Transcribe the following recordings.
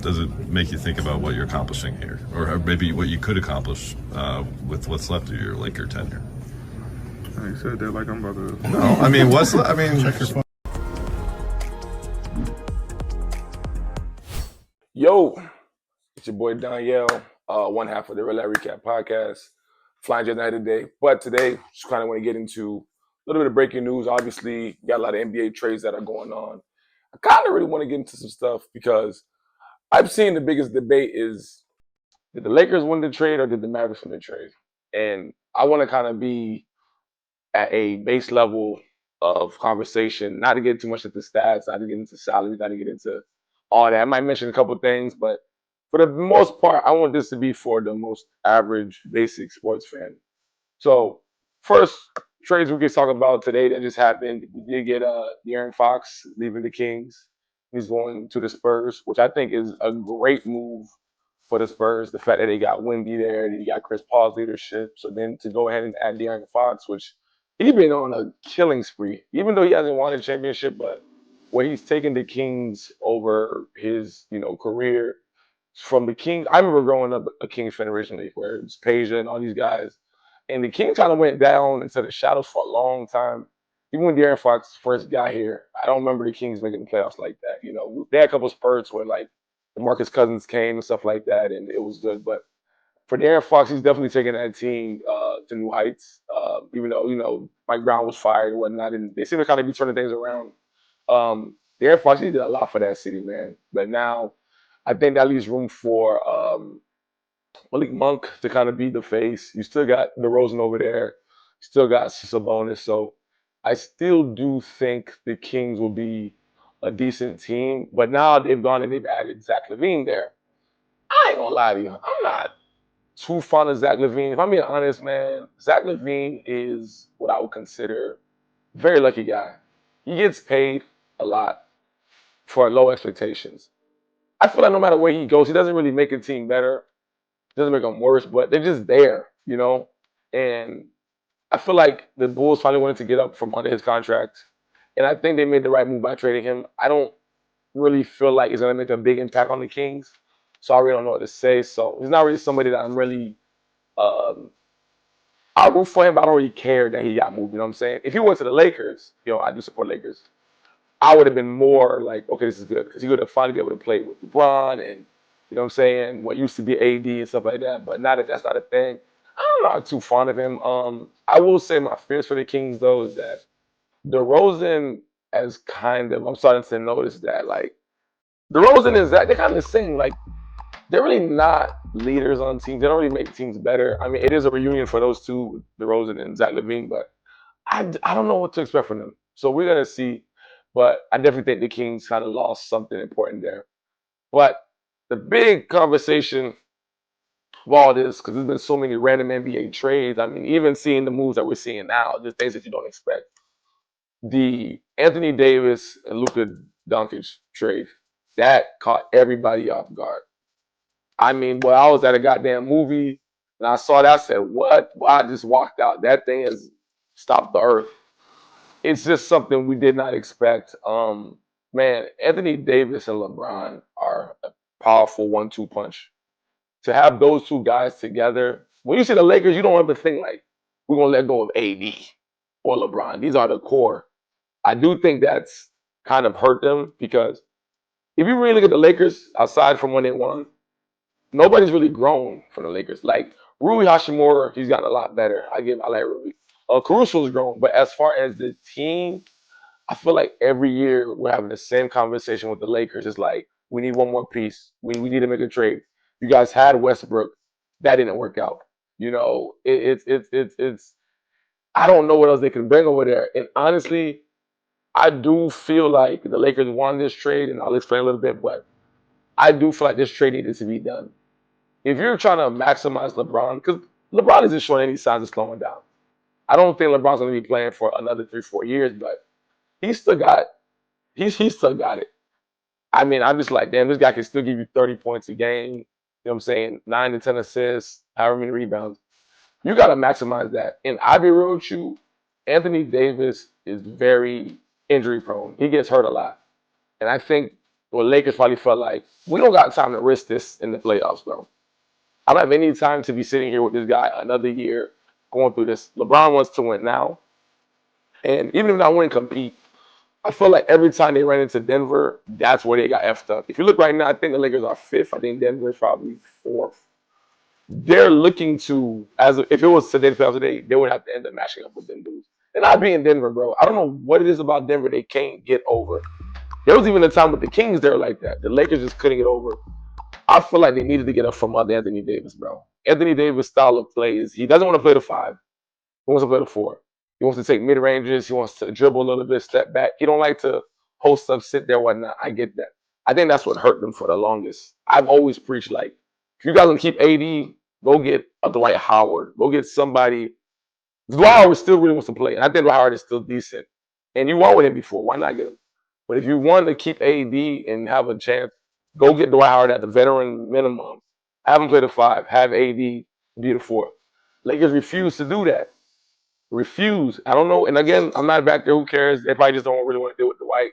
does it make you think about what you're accomplishing here, or maybe what you could accomplish with what's left of your Laker tenure? You said that like I'm about to. No, I mean, I mean, Check your phone. Yo, it's your boy Danielle, one half of the Relay Recap podcast. Flying jet night today, but today just kind of want to get into a little bit of breaking news. Obviously, got a lot of NBA trades that are going on. I kind of really want to get into some stuff because I've seen the biggest debate is, did the Lakers win the trade or did the Mavericks win the trade? And I want to kind of be at a base level of conversation, not to get too much into stats, not to get into salaries, not to get into all that. I might mention a couple things, but for the most part, I want this to be for the most average, basic sports fan. So, first trades we can talk about today that just happened. We did get De'Aaron Fox leaving the Kings. He's going to the Spurs, which I think is a great move for the Spurs. The fact that they got Wemby there, that you got Chris Paul's leadership. So then to go ahead and add De'Aaron Fox, which he's been on a killing spree, even though he hasn't won a championship, but where he's taken the Kings over his, career from the Kings. I remember growing up a Kings fan originally, where it was Peja and all these guys. And the Kings kind of went down into the shadows for a long time. Even when De'Aaron Fox first got here, I don't remember the Kings making the playoffs like that. They had a couple spurts where like DeMarcus Cousins came and stuff like that, and it was good. But for De'Aaron Fox, he's definitely taking that team to new heights. Even though Mike Brown was fired and whatnot, and they seem to kind of be turning things around. De'Aaron Fox, he did a lot for that city, man. But now, I think that leaves room for Malik Monk to kind of be the face. You still got DeRozan over there. You still got Sabonis. So I still do think the Kings will be a decent team. But now they've gone and they've added Zach LaVine there. I ain't gonna lie to you. I'm not too fond of Zach LaVine. If I'm being honest, man, Zach LaVine is what I would consider a very lucky guy. He gets paid a lot for low expectations. I feel like no matter where he goes, he doesn't really make a team better. Doesn't make them worse, but they're just there. And I feel like the Bulls finally wanted to get up from under his contract, and I think they made the right move by trading him. I don't really feel like it's gonna make a big impact on the Kings, so I really don't know what to say. So he's not really somebody that I'm really. Um, I root for him, but I don't really care that he got moved. You know what I'm saying? If he went to the Lakers, I do support Lakers. I would have been more like, okay, this is good because he would have finally be able to play with LeBron and what I'm saying, what used to be AD and stuff like that. But now that that's not a thing, I'm not too fond of him. I will say my fears for the Kings though is that DeRozan has I'm starting to notice that like DeRozan is that they're kind of the same. Like they're really not leaders on teams. They don't really make teams better. I mean, it is a reunion for those two, DeRozan and Zach LaVine, but I don't know what to expect from them. So we're gonna see. But I definitely think the Kings kind of lost something important there. But the big conversation of all this, because there's been so many random NBA trades. I mean, even seeing the moves that we're seeing now, just things that you don't expect. The Anthony Davis and Luka Doncic trade that caught everybody off guard. I mean, well, I was at a goddamn movie and I saw that. I said, "What?" Well, I just walked out. That thing has stopped the earth. It's just something we did not expect. Man, Anthony Davis and LeBron are a powerful one-two punch. To have those two guys together, when you see the Lakers, you don't ever think like we're gonna let go of AD or LeBron. These are the core. I do think that's kind of hurt them because if you really look at the Lakers, aside from when they won, nobody's really grown from the Lakers. Like Rui Hashimura, he's gotten a lot better. I like Rui. Caruso's grown, but as far as the team, I feel like every year we're having the same conversation with the Lakers. It's like we need one more piece. We need to make a trade. You guys had Westbrook, that didn't work out. It's I don't know what else they can bring over there. And honestly, I do feel like the Lakers won this trade, and I'll explain a little bit, but I do feel like this trade needed to be done. If you're trying to maximize LeBron, because LeBron isn't showing any signs of slowing down. I don't think LeBron's going to be playing for another 3, 4 years, but he's still got he's still got it. I mean, I'm just like, damn, this guy can still give you 30 points a game. You know what I'm saying? 9 to 10 assists, however many rebounds. You got to maximize that. And I'll be real with you, Anthony Davis is very injury prone. He gets hurt a lot. And I think Well, Lakers probably felt like we don't got time to risk this in the playoffs, bro. I don't have any time to be sitting here with this guy another year going through this. LeBron wants to win now, and even if I win, compete. I feel like every time they ran into Denver, that's where they got effed up. If you look right now, I think the Lakers are fifth. I think Denver is probably fourth. They're looking to, if it was today's playoffs today, they would have to end up matching up with them dudes. They're not being Denver, bro. I don't know what it is about Denver they can't get over. There was even a time with the Kings there like that. The Lakers just couldn't get over. I feel like they needed to get up from under Anthony Davis, bro. Anthony Davis' style of play is he doesn't want to play the five. He wants to play the four. He wants to take mid ranges. He wants to dribble a little bit, step back. He don't like to post up, sit there, whatnot. I get that. I think that's what hurt them for the longest. I've always preached like, if you guys want to keep AD, go get a Dwight Howard. Go get somebody. Dwight Howard still really wants to play, and I think Dwight Howard is still decent. And you won with him before. Why not get him? But if you want to keep AD and have a chance, go get Dwight Howard at the veteran minimum. Have him play the five. Have AD be the four. Lakers refuse to do that. Refuse. I don't know. And again, I'm not back there. Who cares? They probably just don't really want to deal with Dwight.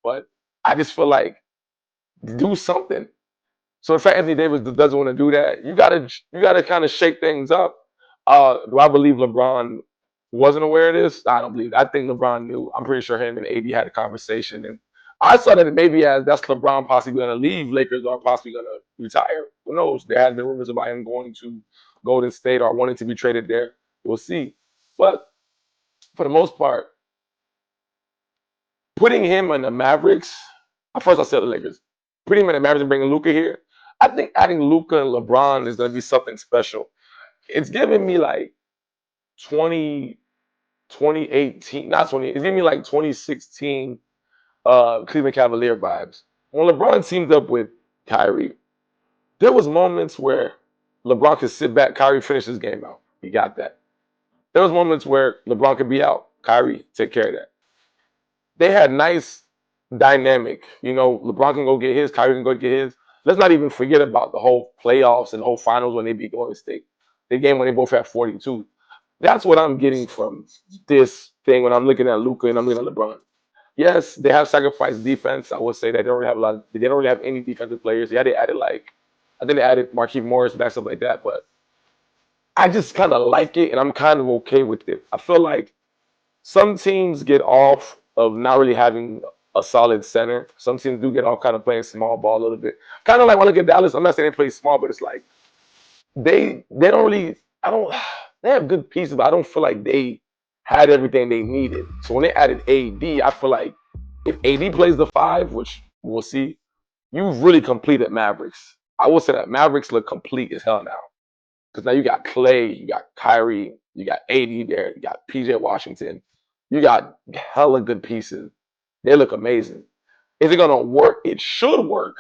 But I just feel like do something. So if Anthony Davis doesn't want to do that, you gotta kind of shake things up. Do I believe LeBron wasn't aware of this? I don't believe. I think LeBron knew. I'm pretty sure him and AD had a conversation, and I saw that maybe as that's LeBron possibly going to leave, Lakers are possibly going to retire. Who knows? There has been rumors about him going to Golden State or wanting to be traded there. We'll see. But for the most part, putting him in the Mavericks. At first, I said the Lakers. Putting him in the Mavericks and bringing Luca here. I think adding Luca and LeBron is going to be something special. It's giving me like 20, 2018, not 20. It's giving me like 2016 Cleveland Cavalier vibes. When LeBron teamed up with Kyrie, there was moments where LeBron could sit back, Kyrie finish his game out. He got that. There was moments where LeBron could be out, Kyrie take care of that. They had nice dynamic. You know, LeBron can go get his, Kyrie can go get his. Let's not even forget about the whole playoffs and the whole finals when they beat Golden State. The game when they both had 42. That's what I'm getting from this thing when I'm looking at Luca and I'm looking at LeBron. Yes, they have sacrificed defense. I would say that they don't really have a lot. They don't really have any defensive players. Yeah, they added I think they added Markieff Morris back stuff like that. But I just kind of like it, and I'm kind of okay with it. I feel like some teams get off of not really having a solid center. Some teams do get off kind of playing small ball a little bit. Kind of like when I look at Dallas. I'm not saying they play small, but it's like they don't really. I don't. They have good pieces, but I don't feel like they had everything they needed. So when they added AD, I feel like if AD plays the five, which we'll see, you've really completed Mavericks. I will say that Mavericks look complete as hell now. Because now you got Clay, you got Kyrie, you got AD there, you got PJ Washington, you got hella good pieces. They look amazing. Is it gonna work? It should work.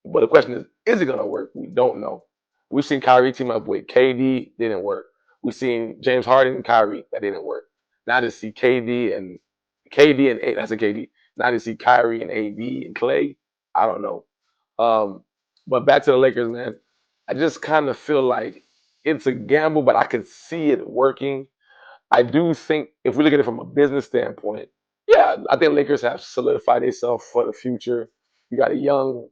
But the question is it gonna work? We don't know. We've seen Kyrie team up with KD, didn't work. We've seen James Harden and Kyrie, that didn't work. Now to see KD and that's a KD. Now to see Kyrie and AD and Clay, I don't know. Um, but back to the Lakers, man. I just kind of feel like it's a gamble, but I could see it working. I do think if we look at it from a business standpoint, yeah, I think Lakers have solidified themselves for the future. You got a young,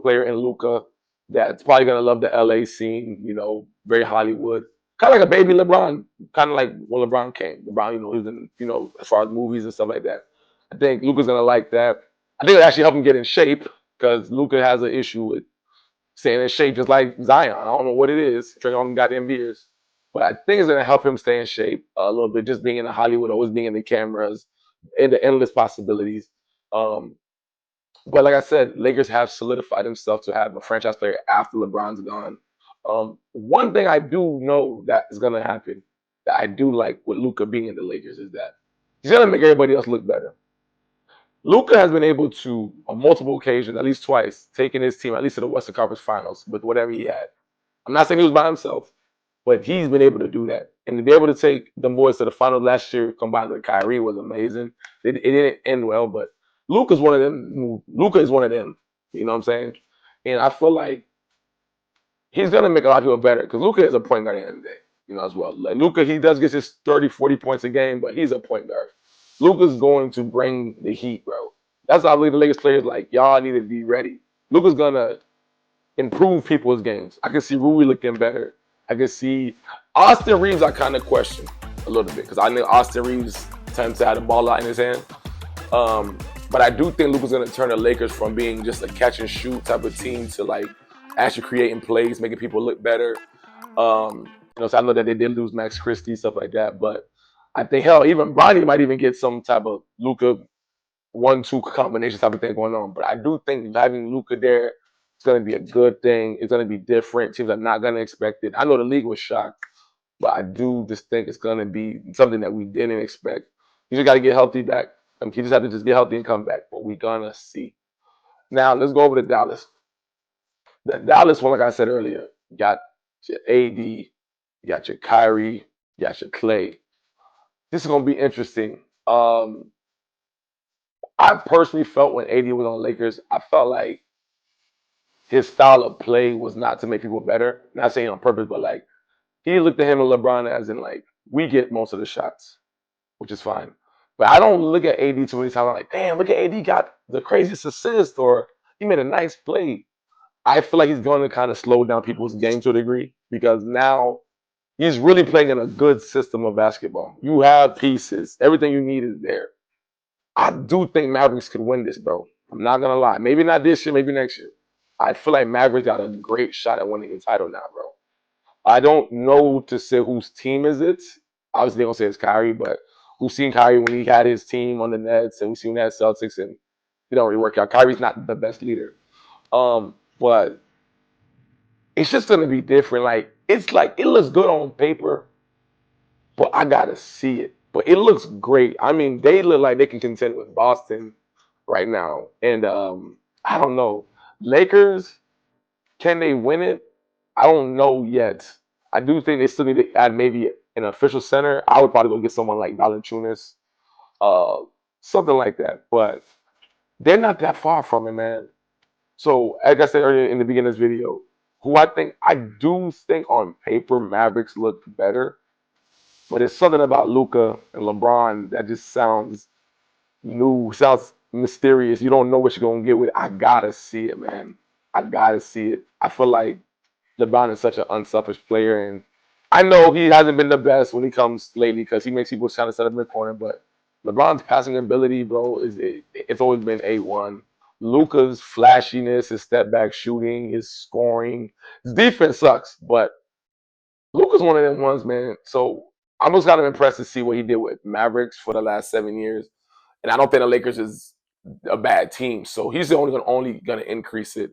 player in Luca that's probably gonna love the LA scene, very Hollywood. Kind of like a baby LeBron, kind of like when LeBron came. LeBron, he was in, as far as movies and stuff like that. I think Luca's gonna like that. I think it actually help him get in shape because Luca has an issue with staying in shape, just like Zion. I don't know what it is. Drinking all them goddamn beers. But I think it's gonna help him stay in shape a little bit, just being in Hollywood, always being in the cameras, and the endless possibilities. Um, but like I said, Lakers have solidified themselves to have a franchise player after LeBron's gone. One thing I do know that is gonna happen that I do like with Luca being in the Lakers is that he's gonna make everybody else look better. Luca has been able to, on multiple occasions, at least twice, taking his team at least to the Western Conference Finals with whatever he had. I'm not saying he was by himself, but he's been able to do that. And to be able to take the boys to the final last year combined with Kyrie was amazing. It didn't end well, but Luka's one of them. Luka is one of them. You know what I'm saying? And I feel like he's going to make a lot of people better because Luka is a point guard at the end of the day, as well. Like Luka, he does get his 30, 40 points a game, but he's a point guard. Luka's going to bring the heat, bro. That's why I believe the Lakers players like y'all need to be ready. Luka's gonna improve people's games. I can see Rui looking better. I can see Austin Reeves. I kind of question a little bit because I know Austin Reeves tends to have the ball out in his hand. But I do think Luka's gonna turn the Lakers from being just a catch and shoot type of team to like actually creating plays, making people look better. So I know that they did lose Max Christie, stuff like that, but I think hell, even Bronny might even get some type of Luka 1-2 combination type of thing going on. But I do think having Luka there is going to be a good thing. It's going to be different. Teams are not going to expect it. I know the league was shocked, but I do just think it's going to be something that we didn't expect. You just got to get healthy back. You just have to just get healthy and come back. But we're going to see. Now, let's go over to Dallas. The Dallas one, like I said earlier, you got your AD, you got your Kyrie, you got your Clay. This is going to be interesting. I personally felt when AD was on the Lakers, I felt like his style of play was not to make people better. Not saying on purpose, but like he looked at him and LeBron as in like we get most of the shots, which is fine. But I don't look at AD too many times. I'm like, damn, look at AD got the craziest assist or he made a nice play. I feel like he's going to kind of slow down people's game to a degree because now he's really playing in a good system of basketball. You have pieces. Everything you need is there. I do think Mavericks could win this, bro. I'm not going to lie. Maybe not this year, maybe next year. I feel like Mavericks got a great shot at winning the title now, bro. I don't know to say whose team is it. Obviously, they're going to say it's Kyrie, but we've seen Kyrie when he had his team on the Nets, and we've seen that Celtics, and it don't really work out. Kyrie's not the best leader. But it's just going to be different. Like, it's like, it looks good on paper, but I got to see it. But it looks great. I mean, they look like they can contend with Boston right now. And I don't know. Lakers, can they win it? I don't know yet. I do think they still need to add maybe an official center. I would probably go get someone like Valanciunas, something like that. But they're not that far from it, man. So, like I said earlier in the beginning of this video, I do think on paper Mavericks look better. But it's something about Luka and LeBron that just sounds new, sounds mysterious. You don't know what you're gonna get with it. I gotta see it, man. I gotta see it. I feel like LeBron is such an unselfish player, and I know he hasn't been the best when he comes lately because he makes people trying to set up in the corner. But LeBron's passing ability, bro, it's always been A1. Luka's flashiness, his step back shooting, his scoring, his defense sucks, but Luka's one of them ones, man. So I'm just kind of impressed to see what he did with Mavericks for the last 7 years. And I don't think the Lakers is a bad team. So he's only gonna increase it.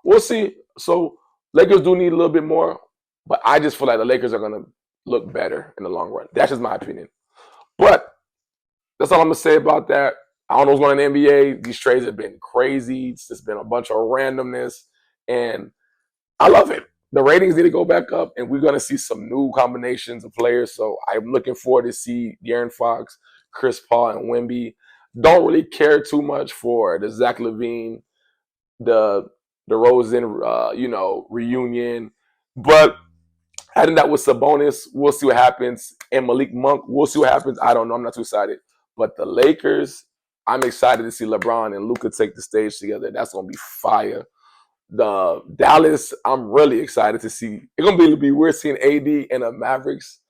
We'll see. So Lakers do need a little bit more, but I just feel like the Lakers are gonna look better in the long run. That's just my opinion. But that's all I'm gonna say about that. I don't know what's going on in the NBA. These trades have been crazy. It's just been a bunch of randomness. And I love it. The ratings need to go back up, and we're going to see some new combinations of players. So I'm looking forward to see De'Aaron Fox, Chris Paul, and Wemby. Don't really care too much for the Zach LaVine, the DeRozan, reunion. But adding that with Sabonis, we'll see what happens. And Malik Monk, we'll see what happens. I don't know. I'm not too excited. But the Lakers, I'm excited to see LeBron and Luka take the stage together. That's going to be fire. The Dallas, I'm really excited to see. It's gonna be weird seeing AD in a Mavericks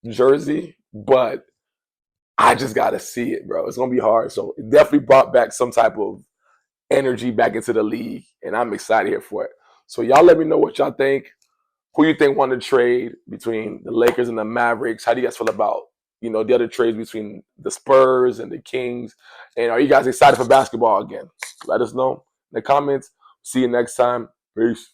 jersey, but I just gotta see it, bro. It's gonna be hard. So it definitely brought back some type of energy back into the league, and I'm excited here for it. So y'all let me know what y'all think. Who you think won the trade between the Lakers and the Mavericks? How do you guys feel about the other trades between the Spurs and the Kings? And are you guys excited for basketball again? Let us know in the comments. See you next time. Peace.